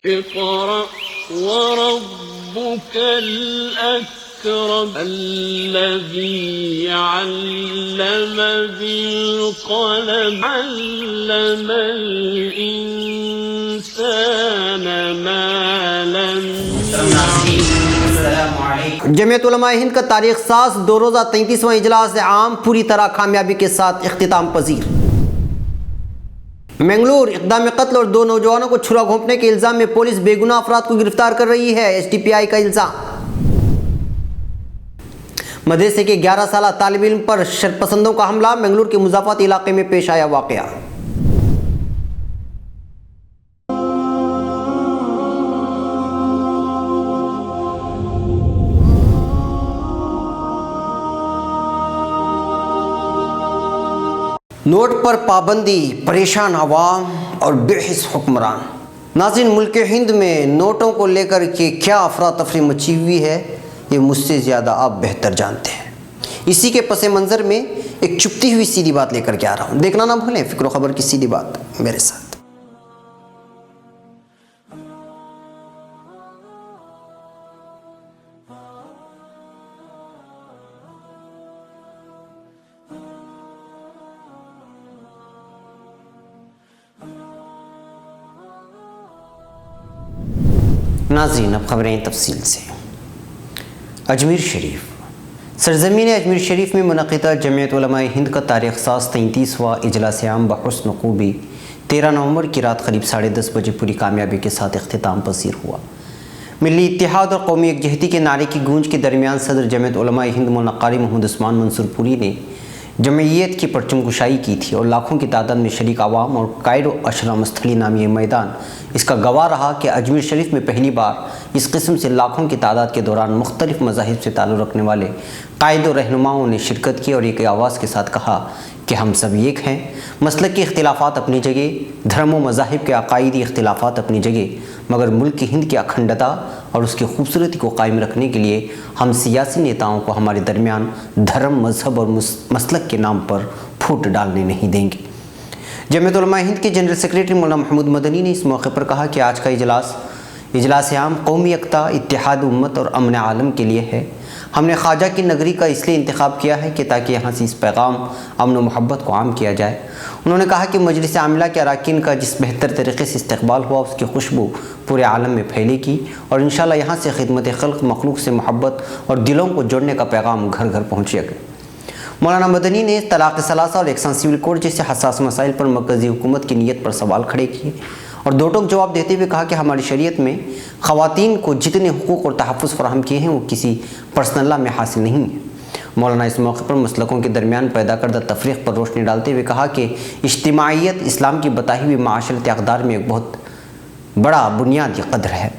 اقرأ وربك الأكرم الذي علم بالقلم علم الإنسان ما لم يعلم۔ جمعیت علماء ہند کا تاریخ ساز 2 روزہ 33واں اجلاس عام پوری طرح کامیابی کے ساتھ اختتام پذیر۔ منگلور، اقدام قتل اور 2 نوجوانوں کو چھرا گھونپنے کے الزام میں پولیس بے گناہ افراد کو گرفتار کر رہی ہے، ایس ڈی پی آئی کا الزام۔ مدرسے کے 11 سالہ طالب علم پر شرپسندوں کا حملہ، منگلور کے مضافاتی علاقے میں پیش آیا واقعہ۔ نوٹ پر پابندی، پریشان عوام اور بے حس حکمران۔ ناظرین، ملک ہند میں نوٹوں کو لے کر کے کیا افراتفری مچی ہوئی ہے، یہ مجھ سے زیادہ آپ بہتر جانتے ہیں۔ اسی کے پس منظر میں ایک چپتی ہوئی سیدھی بات لے کر کے آ رہا ہوں، دیکھنا نہ بھولیں، فکر و خبر کی سیدھی بات میرے ساتھ۔ ناظرین، اب خبریں تفصیل سے۔ اجمیر شریف، سرزمین اجمیر شریف میں منعقدہ جمعیت علماء ہند کا تاریخ ساز 33واں اجلاس عام بحسن خوبی 13 نومبر کی رات قریب 10:30 بجے پوری کامیابی کے ساتھ اختتام پذیر ہوا۔ ملی اتحاد اور قومی یکجہتی کے نعرے کی گونج کے درمیان صدر جمعیت علماء ہند مولانا قاری محمد عثمان منصور پوری نے جمعیت کی پرچم کشائی کی تھی اور لاکھوں کی تعداد میں شریک عوام اور کائرو اشرام استھلی نامی یہ میدان اس کا گواہ رہا کہ اجمیر شریف میں پہلی بار اس قسم سے لاکھوں کی تعداد کے دوران مختلف مذاہب سے تعلق رکھنے والے قائد و رہنماؤں نے شرکت کی اور ایک آواز کے ساتھ کہا کہ ہم سب ایک ہیں۔ مسلک کے اختلافات اپنی جگہ، دھرم و مذاہب کے عقائدی اختلافات اپنی جگہ، مگر ملک ہند کی اکھنڈتا اور اس کی خوبصورتی کو قائم رکھنے کے لیے ہم سیاسی نیتاؤں کو ہمارے درمیان دھرم، مذہب اور مسلک کے نام پر پھوٹ ڈالنے نہیں دیں گے۔ جمعیت علماء ہند کے جنرل سیکریٹری مولانا محمود مدنی نے اس موقع پر کہا کہ آج کا اجلاس عام قومی یکتا، اتحاد امت اور امن عالم کے لیے ہے۔ ہم نے خواجہ کی نگری کا اس لیے انتخاب کیا ہے کہ تاکہ یہاں سے اس پیغام امن و محبت کو عام کیا جائے۔ انہوں نے کہا کہ مجلس عاملہ کے اراکین کا جس بہتر طریقے سے استقبال ہوا، اس کی خوشبو پورے عالم میں پھیلے گی اور انشاءاللہ یہاں سے خدمت خلق، مخلوق سے محبت اور دلوں کو جوڑنے کا پیغام گھر گھر پہنچے گا۔ مولانا مدنی نے طلاق ثلاثہ اور یکساں سول کوڈ جیسے حساس مسائل پر مرکزی حکومت کی نیت پر سوال کھڑے کیے اور دو ٹوک جواب دیتے ہوئے کہا کہ ہماری شریعت میں خواتین کو جتنے حقوق اور تحفظ فراہم کیے ہیں وہ کسی پرسنل لا میں حاصل نہیں ہیں۔ مولانا اس موقع پر مسلکوں کے درمیان پیدا کردہ تفریق پر روشنی ڈالتے ہوئے کہا کہ اجتماعیت اسلام کی بتائی ہوئی معاشرتی اقدار میں ایک بہت بڑا بنیادی قدر ہے۔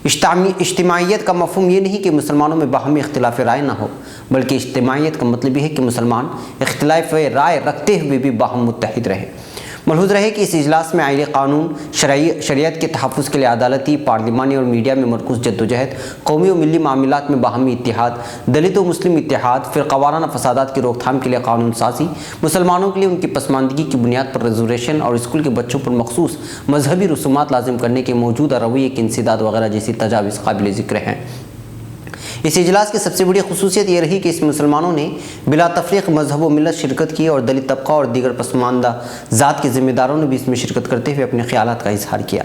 اجتماعیت کا مفہوم یہ نہیں کہ مسلمانوں میں باہمی اختلاف رائے نہ ہو، بلکہ اجتماعیت کا مطلب یہ ہے کہ مسلمان اختلاف رائے رکھتے ہوئے بھی باہم متحد رہے۔ ملحوظ رہے کہ اس اجلاس میں آئین قانون، شریعت کے تحفظ کے لیے عدالتی، پارلیمانی اور میڈیا میں مرکوز جدوجہد، قومی و ملی معاملات میں باہمی اتحاد، دلت و مسلم اتحاد، فرقہ وارانہ فسادات کی روک تھام کے لیے قانون سازی، مسلمانوں کے لیے ان کی پسماندگی کی بنیاد پر ریزرویشن اور اسکول کے بچوں پر مخصوص مذہبی رسومات لازم کرنے کے موجودہ رویے کے انسداد وغیرہ جیسی تجاویز قابل ذکر ہیں۔ اس اجلاس کی سب سے بڑی خصوصیت یہ رہی کہ اس میں مسلمانوں نے بلا تفریق مذہب و ملت شرکت کی اور دلت طبقہ اور دیگر پسماندہ ذات کے ذمہ داروں نے بھی اس میں شرکت کرتے ہوئے اپنے خیالات کا اظہار کیا۔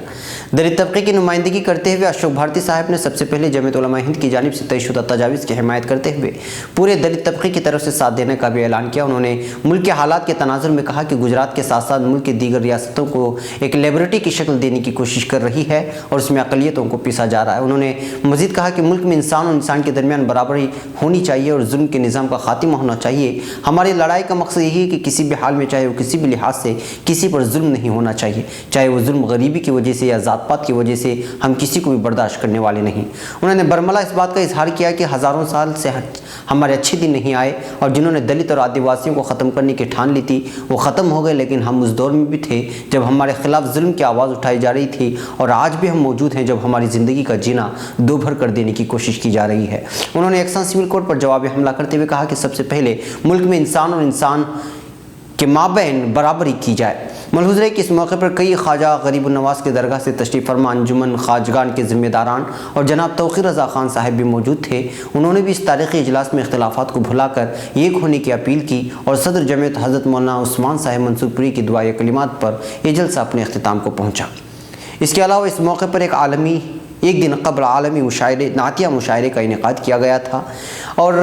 دلت طبقے کی نمائندگی کرتے ہوئے اشوک بھارتی صاحب نے سب سے پہلے جمعیت علماء ہند کی جانب سے طے شدہ تجاویز کی حمایت کرتے ہوئے پورے دلت طبقے کی طرف سے ساتھ دینے کا بھی اعلان کیا۔ انہوں نے ملک کے حالات کے تناظر میں کہا کہ گجرات کے ساتھ ساتھ ملک کے دیگر ریاستوں کو ایک لیبرٹی کی شکل دینے کی کوشش کر رہی ہے اور اس میں اقلیتوں کو پیسا جا رہا ہے۔ انہوں نے مزید کہا کہ ملک میں انسان اور انسان کے درمیان برابری ہونی چاہیے اور ظلم کے نظام کا خاتمہ ہونا چاہیے۔ ہماری لڑائی کا مقصد یہی ہے کہ کسی بھی حال میں، چاہے وہ کسی بھی لحاظ سے، کسی پر ظلم نہیں ہونا چاہیے، چاہے وہ ظلم غریبی کی وجہ سے یا ذات پات کی وجہ سے، ہم کسی کو بھی برداشت کرنے والے نہیں۔ انہوں نے برملا اس بات کا اظہار کیا کہ ہزاروں سال سے ہمارے اچھے دن نہیں آئے اور جنہوں نے دلت اور آدیواسیوں کو ختم کرنے کی ٹھان لی تھی وہ ختم ہو گئے، لیکن ہم اس دور میں بھی تھے جب ہمارے خلاف ظلم کی آواز اٹھائی جا رہی تھی اور آج بھی ہم موجود ہیں جب ہماری زندگی کا جینا دو بھر کر دینے کی کوشش کی جا رہی ہے۔ انہوں نے یکساں سول کوڈ پر جوابی حملہ کرتے ہوئے کہا کہ سب سے پہلے ملک میں انسان اور انسان کے مابین برابری کی جائے۔ मलहूज़ है कि इस मौके पर कई ख्वाजा गरीब नवाज की दरगाह से तशरीफ़ फरमा अंजुमन ख्वाजगान के ज़िम्मेदारान और जनाब तौक़ीर रज़ा ख़ान साहब भी मौजूद थे। उन्होंने भी इस तारीख़ी इजलास में इख्तिलाफ़ात को भुलाकर एक होने की अपील की और सदर जमीयत हज़रत मौलाना उस्मान साहब मंसूरपुरी की दुआ कलिमात पर यह जलसा अपने अख्तिताम को पहुँचा। इसके अलावा इस मौके पर एक दिन कबल आलमी मुशायरे नातिया मुशायरे का इनेकाद किया गया था और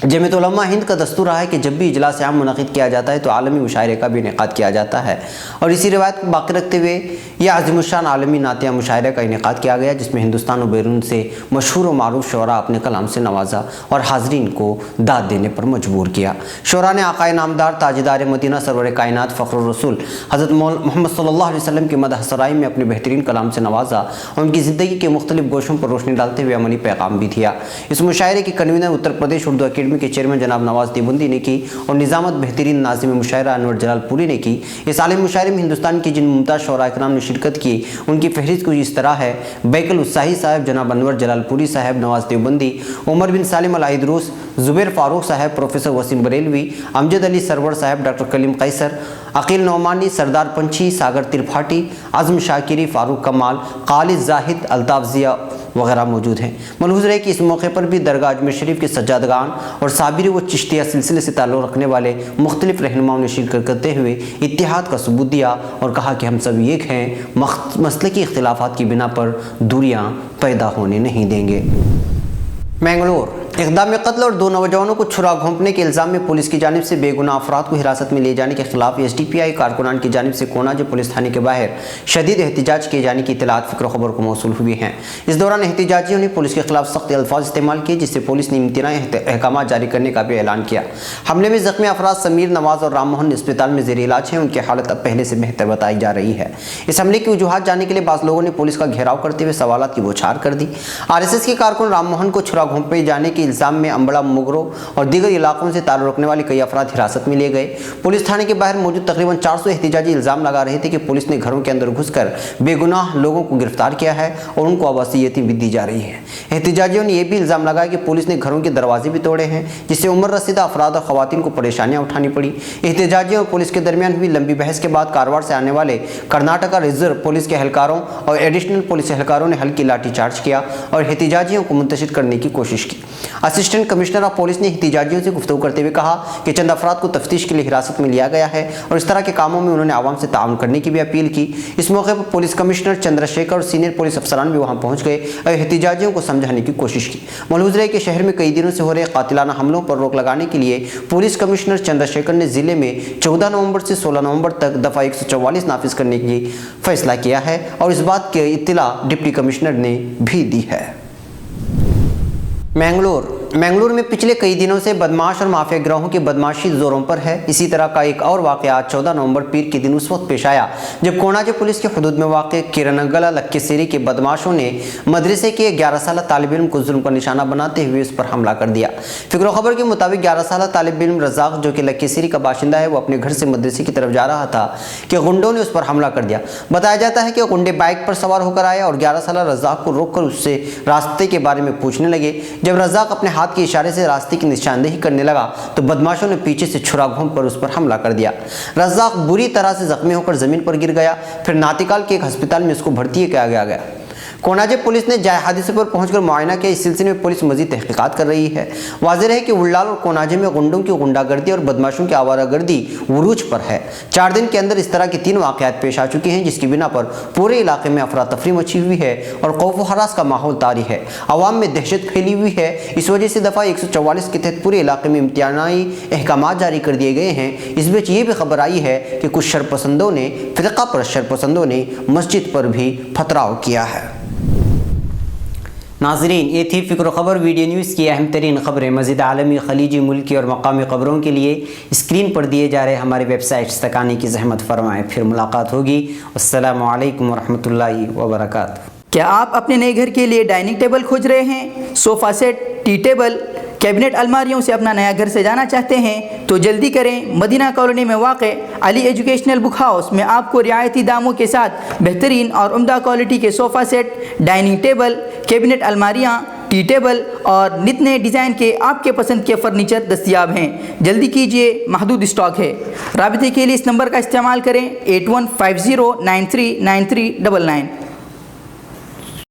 जमीयत उलमा हिंद का दस्तूर रहा है कि जब भी इजलास आम मुनक़िद किया जाता है तो आलमी मुशायरे का भी इनेकाद किया जाता है और इसी रिवायत को बाकी रखते हुए यह अज़ीमुश्शान आलमी नातिया मुशायरे का इनेकाद किया गया, जिसमें हिंदुस्तान और बैरून से मशहूर व मारूफ शोरा अपने कलाम से नवाजा और हाज़रीन को दाद देने पर मजबूर किया। शोरा ने आक़ाए नामदार ताजदार मदीना सरवर कायनात फ़ख्रुर रसूल हज़रत मोहम्मद सल्लल्लाहु अलैहि वसल्लम की मदह सराई में अपने बेहतरीन कलाम से नवाजा और उनकी ज़िंदगी के मुख्तलिफ गोशों पर रोशनी डालते हुए अमली पैगाम भी दिया। इस मुशायरे की कन्वीनर उत्तर प्रदेश उर्दू अकेडमी के चेयरमैन जनाब नवाज देवबंदी ने की और निज़ामत बेहतरीन नाज़िम मुशायरा अनवर जलालपुरी ने की। इस आलिम मुशायरे में हिंदुस्तान की जिन मुमताज़ शोरा इकराम ने शिरकत की उनकी फहरिस्त कुछ इस तरह है: बैकल उत्साही साहब, जनाब अनवर जलालपुरी साहब, नवाज देवबंदी, उमर बिन सालिम अल आइदरूस, ज़ुबैर फ़ारूक साहब, प्रोफेसर वसीम बरेलवी, अमजद अली सरवर साहब, डॉक्टर कलीम कैसर, अकील नौमानी, सरदार पंछी, सागर त्रिपाठी, आज़म शाकिरी, फ़ारूक कमाल, खालिद जाहिद, अल्ताफ़ ज़िया वगैरह मौजूद हैं। मलहूज़ है कि इस मौके पर भी दरगाह अजमेर शरीफ के सज्जादगान और साबिरी व चिश्तिया सिलसिले से ताल्लुक़ रखने वाले मुख्तलिफ़ रहनुमाओं ने शिरकत करते हुए इत्तिहाद का सबूत दिया और कहा कि हम सब एक हैं, मसलकी इख्तिलाफ़ात की बिना पर दूरियाँ पैदा होने नहीं देंगे। मैंगलोर इक़दाम कत्ल और 2 नौजवानों को छुरा घोंपने के इल्ज़ाम में पुलिस की जानिब से बेगुनाह अफराद को हिरासत में ले जाने के खिलाफ SDPI कारकुनान की जानिब से कोनाजे पुलिस थाने के बाहर शदीद एहतिजाज किए जाने की इत्तलात फ़िक्र खबर को मौसूल हुई हैं। इस दौरान एहतिजाजियों ने पुलिस के खिलाफ सख्त अल्फाज इस्तेमाल किए, जिससे पुलिस ने इम्तिनाई अहकाम जारी करने का भी ऐलान किया। हमले में ज़ख्मी अफराद समीर, नवाज और राम मोहन अस्पताल में ज़ेर इलाज हैं। उनकी हालत अब पहले से बेहतर बताई जा रही है। इस हमले की वजूहात जानने के लिए बाज़ लोगों ने पुलिस का घेराव करते हुए सवालात की बौछार कर दी। RSS के कारकुन राम मोहन को छुरा घोंपे जाने के इल्ज़ाम में अम्बड़ा, मुगरो और दीगर इलाकों से ताल्लुक़ रखने वाले कई अफराद हिरासत में लिए गए। पुलिस थाने के बाहर मौजूद तकरीबन 400 एहतिजाजी इल्ज़ाम लगा रहे थे कि पुलिस ने घरों के अंदर घुसकर बेगुनाह लोगों को गिरफ्तार किया है और उनको आवासीयतें भी दी जा रही हैं। एहतिजाजियों ने यह भी इल्ज़ाम लगाया कि पुलिस ने घरों के दरवाजे भी तोड़े हैं, जिससे उम्र रसीदा अफराद और ख़वातीन को परेशानियाँ उठानी पड़ी। एहतिजाजियों और पुलिस के दरमियान हुई लंबी बहस के बाद कारवार से आने वाले कर्नाटका रिजर्व पुलिस के एहलकारों और एडिशनल पुलिस एहलकारों ने हल्की लाठीचार्ज किया और एहतिजाजियों को मुंतशिर करने की कोशिश की। असिस्टेंट कमिश्नर ऑफ पुलिस ने एहतिजाजियों से गुफ्तगू करते हुए कहा कि चंद अफराद को तफ्तीश के लिए हिरासत में लिया गया है और इस तरह के कामों में उन्होंने आवाम से ताउन करने की भी अपील की। इस मौके पर पुलिस कमिश्नर चंद्रशेखर और सीनियर पुलिस अफसरान भी वहां पहुंच गए और एहतिजाजियों को समझाने की कोशिश की। मलहूज़ है कि शहर में कई दिनों से हो रहे कातिलाना हमलों पर रोक लगाने के लिए पुलिस कमिश्नर चंद्रशेखर ने जिले में 14 नवंबर से 16 नवंबर तक दफ़ा 144 नाफिज करने की फैसला किया है और इस बात की इत्तला डिप्टी कमिश्नर ने भी दी है। मैंगलोर में पिछले कई दिनों से बदमाश और माफिया गिरोहों की बदमाशी जोरों पर है। इसी तरह का एक और वाक़या 14 नवंबर पीर के दिन उस वक्त पेश आया जब कोनाजे पुलिस के हुदूद में वाक़ किरनगला लक्केसेरी के बदमाशों ने मदरसे के 11 साल तालिब इल्म को जुल्म का निशाना बनाते हुए उस पर हमला कर दिया। फिक्र खबर के मुताबिक 11 साल तालिब इल्म रज़ाक, जो कि लक्केसेरी का बाशिंदा है, वो अपने घर से मदरसे की तरफ जा रहा था कि गुंडों ने उस पर हमला कर दिया। बताया जाता है कि गुंडे बाइक पर सवार होकर आए और 11 साल रज़ाक को रोककर उससे रास्ते के बारे में पूछने लगे। जब रज़ाक अपने हाथ के इशारे से रास्ते की निशानदेही करने लगा तो बदमाशों ने पीछे से छुरा घोंप कर उस पर हमला कर दिया। रज़ाक बुरी तरह से जख्मी होकर जमीन पर गिर गया। फिर नातिकाल के एक अस्पताल में उसको भर्ती किया गया। कोनाजे पुलिस ने जाए हादसे पर पहुंचकर मुआयना किया। इस सिलसिले में पुलिस मजीद तहकीकात कर रही है। वाज़ेह है कि उल्लाल और कोनाजे में गुंडों की गुंडागर्दी और बदमाशों की आवारागर्दी उरूज पर है। 4 दिन के अंदर इस तरह के 3 वाक़यात पेश आ चुके हैं, जिसकी बिना पर पूरे इलाके में अफरा तफरी मची हुई है और खौफ व हरास का माहौल तारी है। अवाम में दहशत फैली हुई है। इस वजह से दफ़ा 144 के तहत पूरे इलाके में इम्तिनाई अहकाम जारी कर दिए गए हैं। इस बीच ये भी खबर आई है कि कुछ शरपसंदों ने फ़िरक़ा परस्त शरपसंदों ने मस्जिद पर भी पथराव किया है। नाज़रीन, ये थी फ़िक्र खबर वीडियो न्यूज़ की अहम तरीन खबरें। मज़ीद आलमी, खलीजी, मुल्की और मकामी खबरों के लिए स्क्रीन पर दिए जा रहे हमारे वेबसाइट्स तक आने की ज़हमत फरमाएँ। फिर मुलाकात होगी। अस्सलामु अलैकुम वरहमतुल्लाहि वबरकातुहू। क्या आप अपने नए घर के लिए डाइनिंग टेबल खोज रहे हैं? Sofa set, tea table, cabinet अलमारियों से अपना नया घर सजाना चाहते हैं तो जल्दी करें। मदीना कॉलोनी में वाक़े अली एजुकेशनल बुक हाउस में आपको रियायती दामों के साथ बेहतरीन और उम्दा क्वालिटी के sofa set, dining table, cabinet अलमारियाँ, ٹی ٹیبل اور نت نئے ڈیزائن کے آپ کے پسند کے فرنیچر دستیاب ہیں. جلدی کیجیے، محدود اسٹاک ہے. رابطے کے لیے اس نمبر کا استعمال کریں 8150939399.